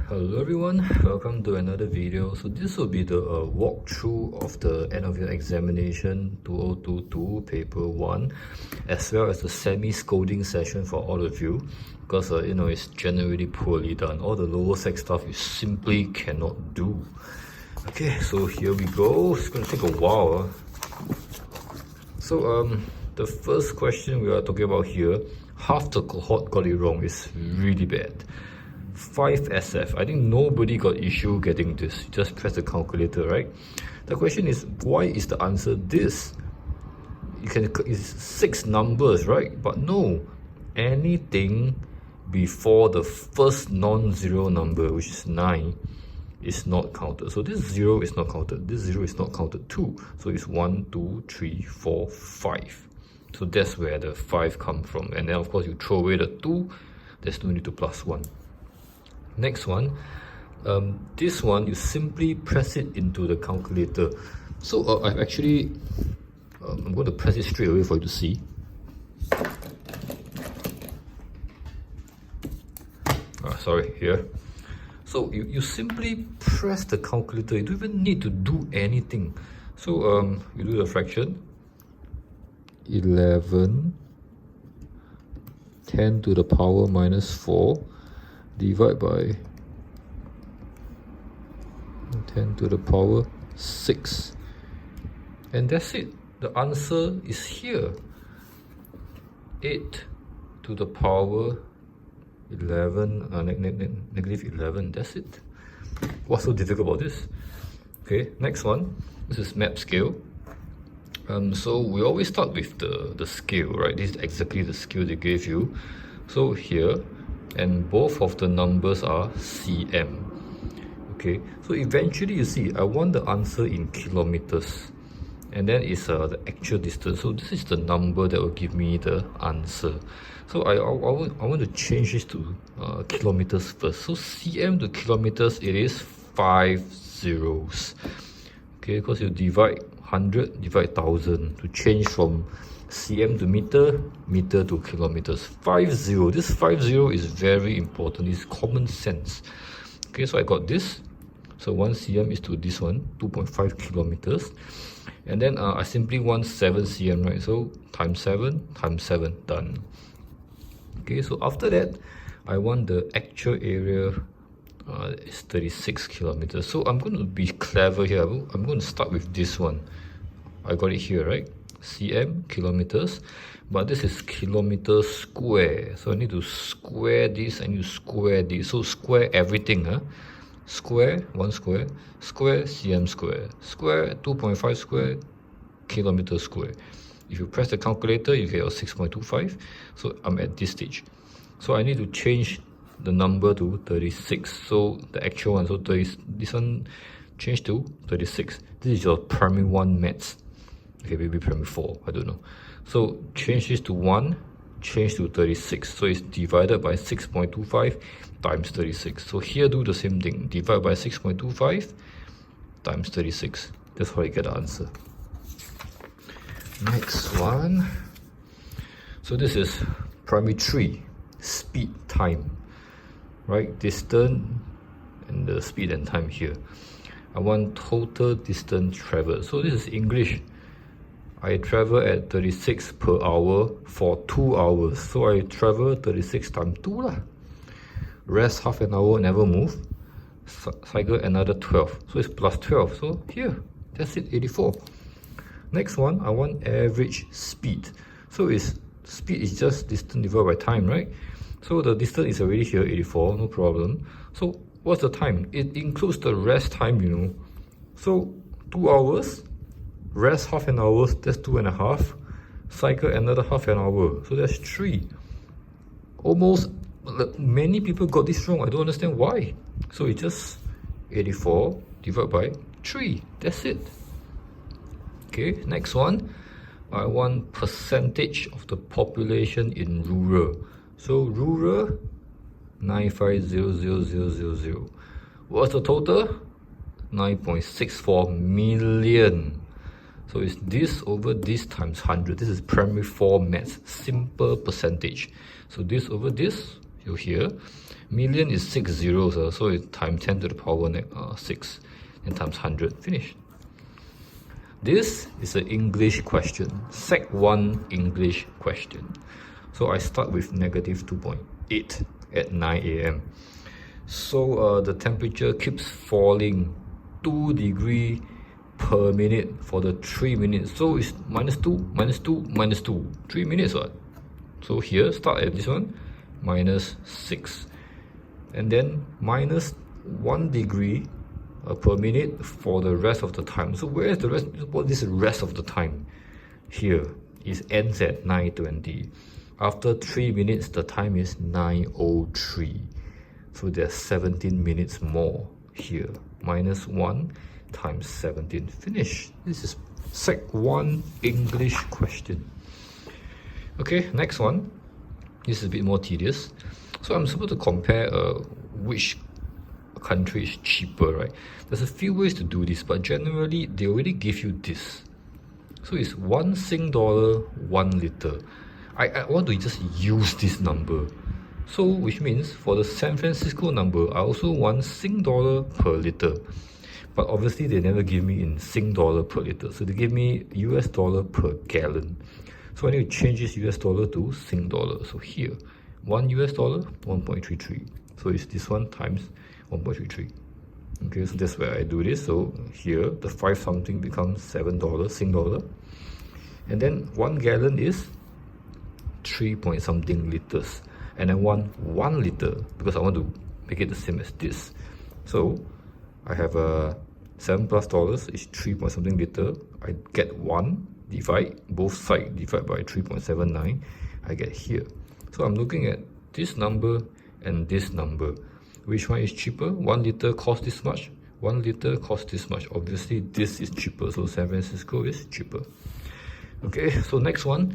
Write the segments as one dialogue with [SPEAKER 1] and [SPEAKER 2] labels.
[SPEAKER 1] Hello everyone, welcome to another video. So this will be the walkthrough of the end of year examination 2022 paper 1, as well as the semi-scolding session for all of you, because it's generally poorly done. All the lower sec stuff you simply cannot do. Okay, so here we go. It's going to take a while. So the first question we are talking about here, half the cohort got it wrong. It's really bad. 5 SF. I think nobody got issue getting this. You just press the calculator, right? The question is, why is the answer this? It's 6 numbers, right? But no, anything before the first non-zero number, which is 9, is not counted. So this 0 is not counted. This 0 is not counted too. So it's 1, 2, 3, 4, 5. So that's where the 5 comes from. And then of course you throw away the 2. There's no need to plus 1. Next one, this one you simply press it into the calculator. So I've actually, I'm going to press it straight away for you to see. Sorry, here. So you simply press the calculator. You don't even need to do anything. So you do the fraction. 11 10 to the power minus 4 divide by 10 to the power 6, and that's it. The answer is here. 8 to the power 11, negative 11. That's it. What's so difficult about this? Okay, next one. This is map scale. So we always start with the scale, right? This is exactly the scale they gave you. So here, and both of the numbers are cm. Okay, so eventually you see I want the answer in kilometers, and then it's the actual distance. So this is the number that will give me the answer. So I want to change this to kilometers first. So cm to kilometers, it is 5 zeros. Okay, because you divide 100, divide 1000 to change from cm to meter, meter to kilometers. 50. This 50 is very important. It's common sense. Okay, so I got this. So 1 cm is to this one, 2.5 kilometers. And then I simply want 7 cm, right? So times 7, done. Okay, so after that, I want the actual area is 36 kilometers. So I'm going to be clever here. I'm going to start with this one. I got it here, right? cm, kilometers, but this is kilometers square. So I need to square this and you square this. So square everything, huh? Square, 1 square, square, cm square, square, 2.5 square, kilometer square. If you press the calculator, you get your 6.25. So I'm at this stage. So I need to change the number to 36. So the actual one, so 30, this one change to 36. This is your primary 1 maths. Okay, maybe primary 4, I don't know. So change this to 1, change to 36. So it's divided by 6.25 times 36. So here do the same thing. Divide by 6.25 times 36. That's how you get the answer. Next one. So this is primary 3, speed, time. Right, distance and the speed and time here. I want total distance traveled. So this is English. I travel at 36 per hour for 2 hours. So I travel 36 times 2 lah. Rest half an hour, never move. Cycle another 12. So it's plus 12. So here, that's it, 84. Next one, I want average speed. So speed is just distance divided by time, right? So the distance is already here, 84, no problem. So what's the time? It includes the rest time, you know. So 2 hours. Rest half an hour, that's 2.5. Cycle another half an hour, so that's 3. Almost, many people got this wrong. I don't understand why. So it's just 84 divided by 3. That's it. Okay, next one. I want percentage of the population in rural. So rural, 9500000. What's the total? 9.64 million. So it's this over this times 100. This is primary 4 maths, simple percentage. So this over this, So here, million is 6 zeros, so it's times 10 to the power 6, and times 100, finished. This is an English question, Sec 1 English question. So I start with negative 2.8 at 9 AM. So the temperature keeps falling 2 degrees per minute for the 3 minutes. So it's minus 2, minus 2, minus 2. 3 minutes, what? So here, start at this one, minus 6. And then minus 1 degree per minute for the rest of the time. So where is the rest? What is the rest of the time? Here, it ends at 9:20. After 3 minutes, the time is 9:03. So there's 17 minutes more here. Minus 1 times 17. Finish. This is Sec 1 English question. Okay, next one. This is a bit more tedious. So I'm supposed to compare which country is cheaper, right? There's a few ways to do this, but generally they already give you this. So it's 1 Sing dollar 1 liter. I want to just use this number. So which means for the San Francisco number, I also want Sing dollar per liter. But obviously they never give me in Sing dollar per liter. So they give me US dollar per gallon. So I need to change this US dollar to Sing dollar. So here, 1 US dollar, 1.33. So it's this one times 1.33. Okay, so that's where I do this. So here, the 5 something becomes $7 Sing dollar. And then 1 gallon is 3 point something liters. And I want 1 liter because I want to make it the same as this. So I have a $7 plus is 3 point something liter. I get 1, divide both sides, divide by 3.79. I get here. So I'm looking at this number and this number. Which one is cheaper? 1 liter costs this much. 1 liter costs this much. Obviously, this is cheaper. So San Francisco is cheaper. Okay, so next one.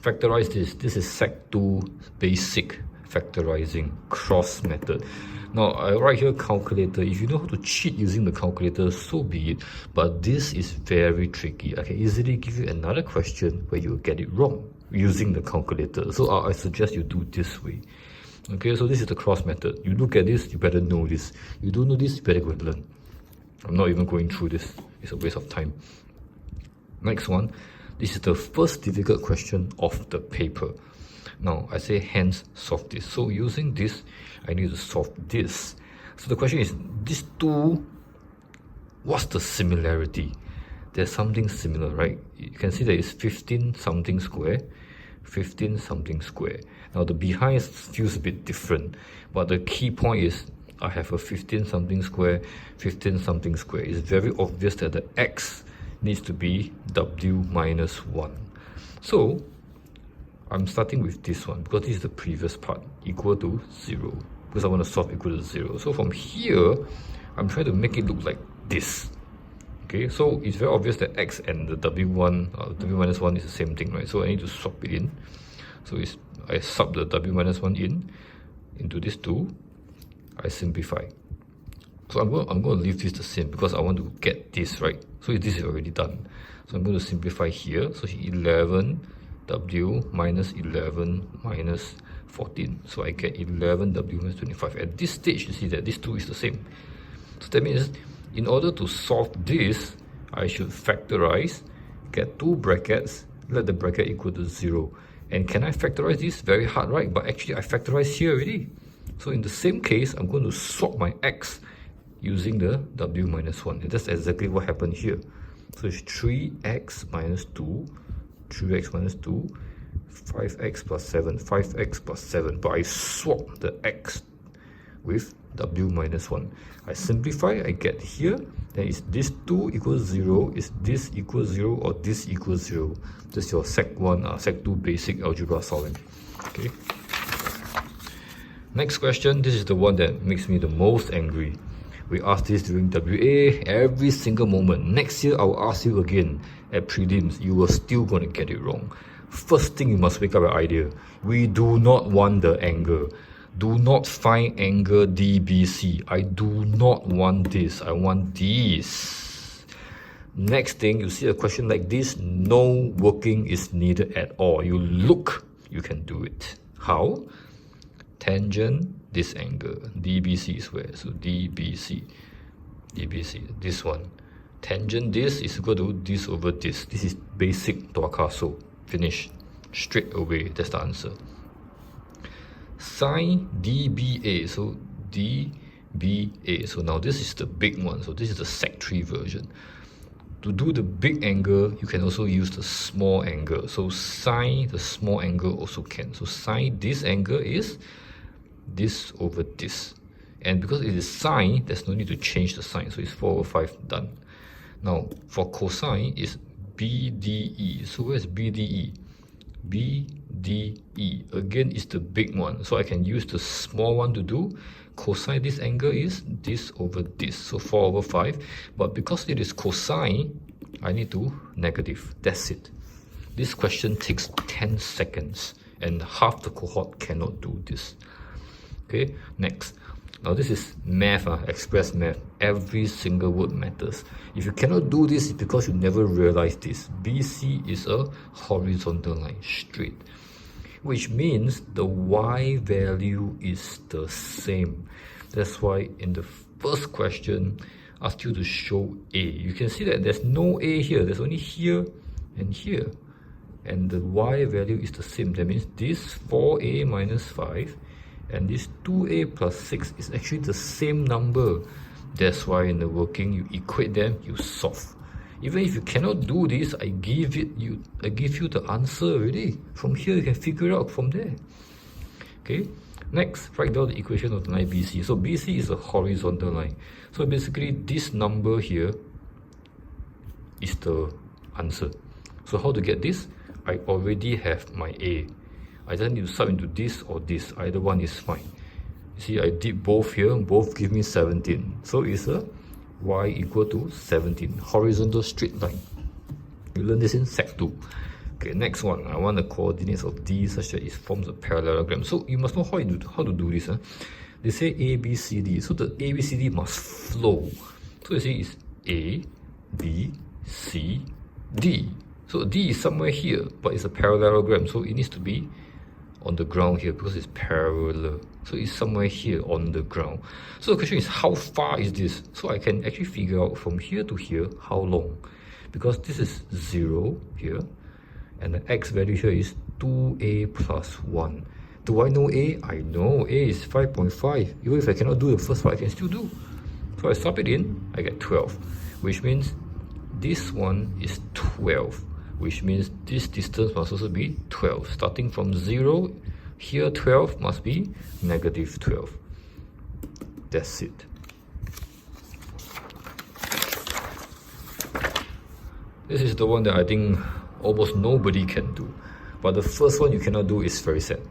[SPEAKER 1] Factorize this. This is Sec 2 basic factorizing cross method. Now I write here calculator. If you know how to cheat using the calculator, so be it. But this is very tricky. I can easily give you another question where you will get it wrong using the calculator. So I suggest you do this way. Okay, so this is the cross method. You look at this, you better know this. You don't know this, you better go and learn. I'm not even going through this. It's a waste of time. Next one. This is the first difficult question of the paper. Now, I say hence solve this. So using this, I need to solve this. So the question is, these two, what's the similarity? There's something similar, right? You can see that it's 15 something square, 15 something square. Now the behind feels a bit different, but the key point is I have a 15 something square, 15 something square. It's very obvious that the x needs to be w minus 1. So I'm starting with this one because this is the previous part, equal to 0, because I want to solve equal to 0. So from here, I'm trying to make it look like this. Okay, so it's very obvious that x and the w1, w minus 1 is the same thing, right? So I need to swap it in. So I sub the w minus 1 into this 2. I simplify. So I'm going to leave this the same because I want to get this, right? So this is already done. So I'm going to simplify here. So 11 w minus 11 minus 14. So I get 11 w minus 25. At this stage, you see that this 2 is the same. So that means in order to solve this, I should factorize, get 2 brackets, let the bracket equal to 0. And can I factorize this? Very hard, right? But actually I factorize here already. So in the same case, I'm going to swap my x using the w minus 1. And that's exactly what happened here. So it's 3x minus 2, 3x minus 2, 5x plus 7, 5x plus 7. But I swap the x with w minus 1. I simplify, I get here. Then is this 2 equals 0, is this equals 0, or this equals 0? This is your Sec 1, Sec 2 basic algebra solving. Okay. Next question, this is the one that makes me the most angry. We asked this during WA every single moment. Next year, I will ask you again at prelims. You are still going to get it wrong. First thing, you must wake up an idea. We do not want the angle. Do not find angle DBC. I do not want this. I want this. Next thing, you see a question like this, no working is needed at all. You look, you can do it. How? tangent this angle. DBC is where? So DBC, this one. Tangent this is equal to this over this. This is basic Tuaka, so finish. Straight away, that's the answer. Sine DBA, so DBA. So now this is the big one, so this is the Sec3 version. To do the big angle, you can also use the small angle. So sine the small angle also can. So sine this angle is this over this. And because it is sine, there's no need to change the sign. So it's 4 over 5 done. Now for cosine is BDE. So where's BDE? BDE again is the big one. So I can use the small one to do. Cosine this angle is this over this, so 4 over 5. But because it is cosine, I need to negative. That's it. This question takes 10 seconds and half the cohort cannot do this. Okay, next. Now this is math, express math. Every single word matters. If you cannot do this, it's because you never realized this. BC is a horizontal line, straight, which means the y value is the same. That's why in the first question, I asked you to show A. You can see that there's no A here. There's only here and here. And the y value is the same. That means this 4A minus 5 and this 2A plus 6 is actually the same number. That's why in the working, you equate them, you solve. Even if you cannot do this, I give you the answer already. From here, you can figure it out from there. Okay. Next, write down the equation of the line BC. So BC is a horizontal line. So basically, this number here is the answer. So how to get this? I already have my A. I just need to sub into this or this. Either one is fine. You see, I did both here. Both give me 17. So it's a y equal to 17. Horizontal straight line. You learn this in Sec 2. Okay, next one. I want the coordinates of D such that it forms a parallelogram. So you must know how to do this. They say A, B, C, D. So the A, B, C, D must flow. So you see it's A, B, C, D. So D is somewhere here, but it's a parallelogram. So it needs to be on the ground here because it's parallel. So it's somewhere here on the ground. So the question is, how far is this? So I can actually figure out from here to here how long. Because this is 0 here. And the x value here is 2a plus 1. Do I know a? I know a is 5.5. Even if I cannot do the first part, I can still do. So I sub it in, I get 12. Which means this one is 12. Which means this distance must also be 12. Starting from 0, here 12 must be negative 12. That's it. This is the one that I think almost nobody can do. But the first one you cannot do is very sad.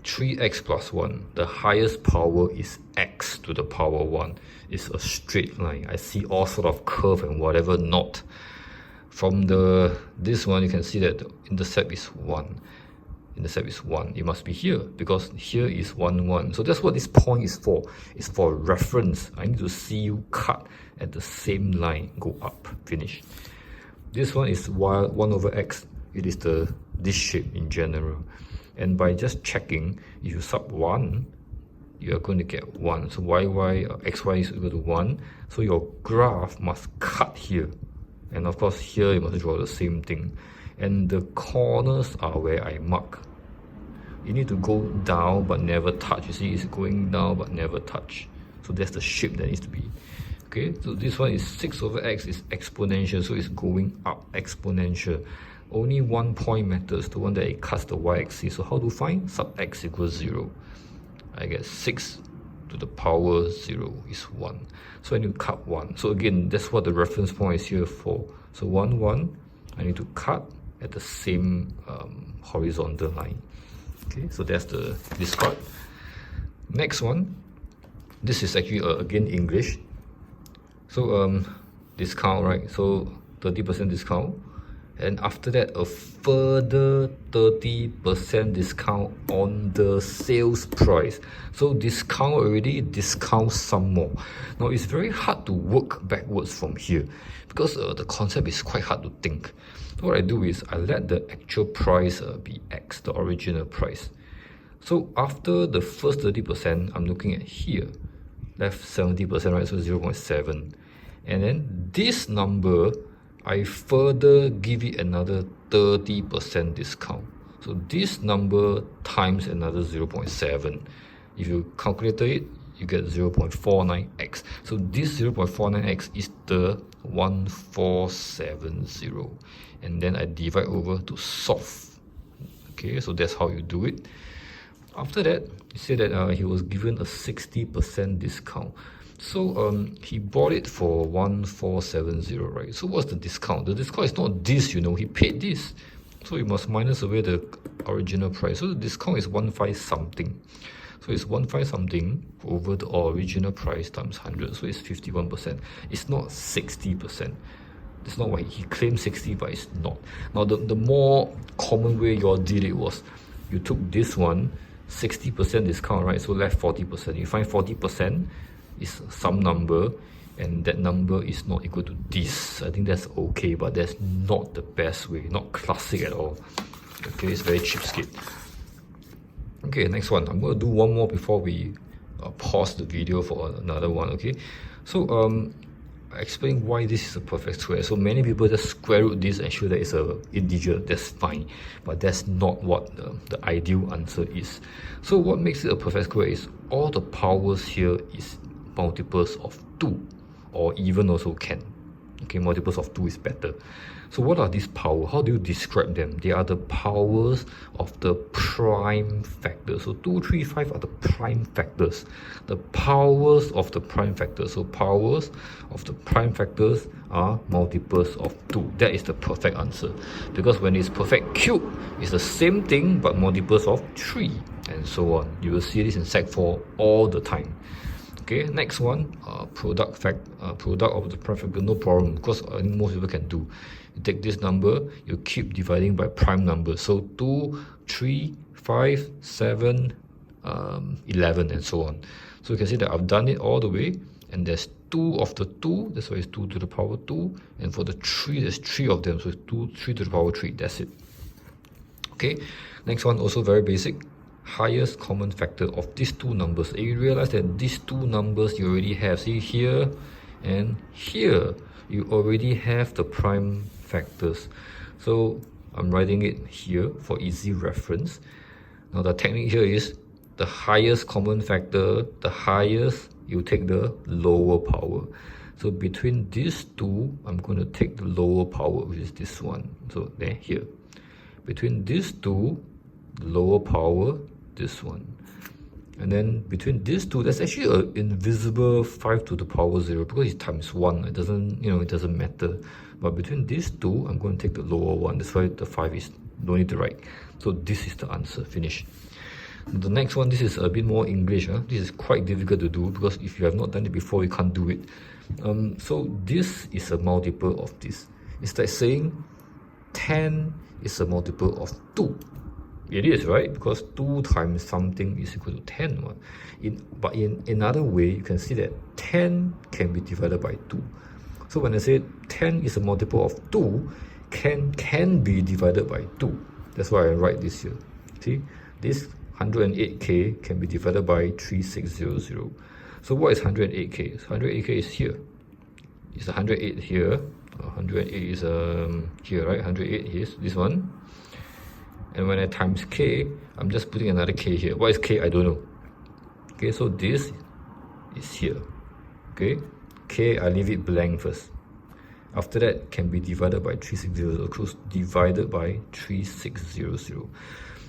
[SPEAKER 1] 3x plus 1. The highest power is x to the power 1. It's a straight line. I see all sort of curve and whatever not. From this one, you can see that the intercept is 1. Intercept is 1. It must be here because here is 1, 1. So that's what this point is for. It's for reference. I need to see you cut at the same line. Go up. Finish. This one is 1 over x. It is this shape in general. And by just checking, if you sub 1, you are going to get 1. So xy is equal to 1. So your graph must cut here. And of course here you must draw the same thing. And the corners are where I mark. You need to go down but never touch. You see, it's going down but never touch. So that's the shape that needs to be. Okay, so this one is 6 over x is exponential, so it's going up, exponential. Only one point matters, the one that it cuts the y-axis. So how to find? Sub x equals 0. I get 6 to the power 0 is 1. So I need to cut 1. So again, that's what the reference point is here for. So 1, 1, I need to cut at the same horizontal line. Okay, so that's the discard. Next one, this is actually again English. So discount, right? So 30% discount. And after that, a further 30% discount on the sales price. So discount already, discount some more. Now it's very hard to work backwards from here because the concept is quite hard to think. So what I do is I let the actual price be X, the original price. So after the first 30%, I'm looking at here, left 70%, right? So 0.7. And then this number, I further give it another 30% discount. So this number times another 0.7. If you calculate it, you get 0.49x. So this 0.49x is the 1470. And then I divide over to solve. Okay, so that's how you do it. After that, he said that he was given a 60% discount. So he bought it for 1470, right? So what's the discount? The discount is not this, you know, he paid this. So you must minus away the original price. So the discount is 15 something. So it's 15 something over the original price times 100. So it's 51%. It's not 60%. That's not why he claimed 60, but it's not. Now the more common way you all did it was you took this one, 60% discount, right? So left 40%. You find 40% is some number, and that number is not equal to this. I think that's okay, but that's not the best way, not classic at all. Okay, it's very cheapskate. Okay, next one. I'm going to do one more before we pause the video for another one. Okay, so I explain why this is a perfect square. So many people just square root this and show that it's an integer. That's fine, but that's not what the ideal answer is. So what makes it a perfect square is all the powers here is multiples of 2, or even also can. Okay, multiples of 2 is better. So what are these powers? How do you describe them? They are the powers of the prime factors. So 2, 3, 5 are the prime factors. The powers of the prime factors. So powers of the prime factors are multiples of 2. That is the perfect answer. Because when it's perfect cube, it's the same thing but multiples of 3, and so on. You will see this in Sec 4 all the time. Okay, next one, product of the prime factor, no problem, because I think most people can do. You take this number, you keep dividing by prime numbers. So 2, 3, 5, 7, 11, and so on. So you can see that I've done it all the way, and there's 2 of the 2, that's why it's 2 to the power 2, and for the 3, there's 3 of them, so it's 3 to the power 3, that's it. Okay, next one, also very basic. Highest common factor of these two numbers. And you realize that these two numbers you already have. See here and here, you already have the prime factors. So I'm writing it here for easy reference. Now the technique here is the highest common factor, the highest, you take the lower power. So between these two, I'm going to take the lower power, which is this one. So there, here. Between these two, lower power, this one. And then between these two, there's actually an invisible 5 to the power 0 because it's times 1. It doesn't, it doesn't matter. But between these two, I'm going to take the lower one. That's why the 5 is no need to write. So this is the answer. Finish. The next one, this is a bit more English. This is quite difficult to do because if you have not done it before, you can't do it. So this is a multiple of this. It's like saying 10 is a multiple of 2. It is, right? Because 2 times something is equal to 10. But in another way, you can see that 10 can be divided by 2. So when I say 10 is a multiple of 2, can be divided by 2. That's why I write this here. See, this 108k can be divided by 3600. So what is 108k? So 108k is here. It's 108 here. 108 is here, right? 108 is this one. And when I times k, I'm just putting another k here. What is k? I don't know. Okay, so this is here. Okay, k, I leave it blank first. After that, can be divided by 3600. So divided by 3600.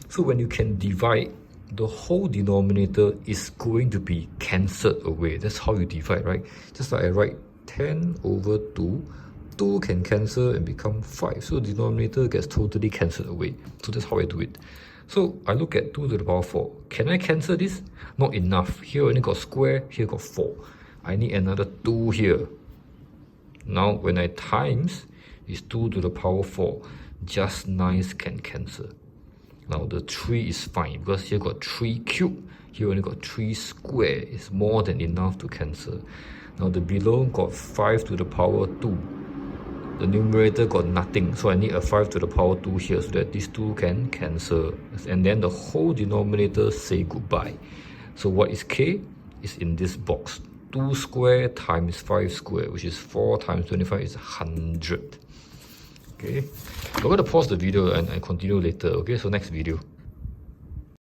[SPEAKER 1] So when you can divide, the whole denominator is going to be cancelled away. That's how you divide, right? Just like I write 10 over 2. 2 can cancel and become 5. So the denominator gets totally cancelled away. So that's how I do it. So I look at 2 to the power 4. Can I cancel this? Not enough. Here only got square, here got 4. I need another 2 here. Now when I times, it's 2 to the power 4. Just nice can cancel. Now the 3 is fine because here got 3 cube. Here only got 3 square. It's more than enough to cancel. Now the below got 5 to the power 2. the numerator got nothing, so I need a 5 to the power 2 here so that these two can cancel, and then the whole denominator say goodbye. So what is k? Is in this box. 2 square times 5 square, which is 4 times 25 is 100. Okay, I'm going to pause the video and continue later. Okay, so next video.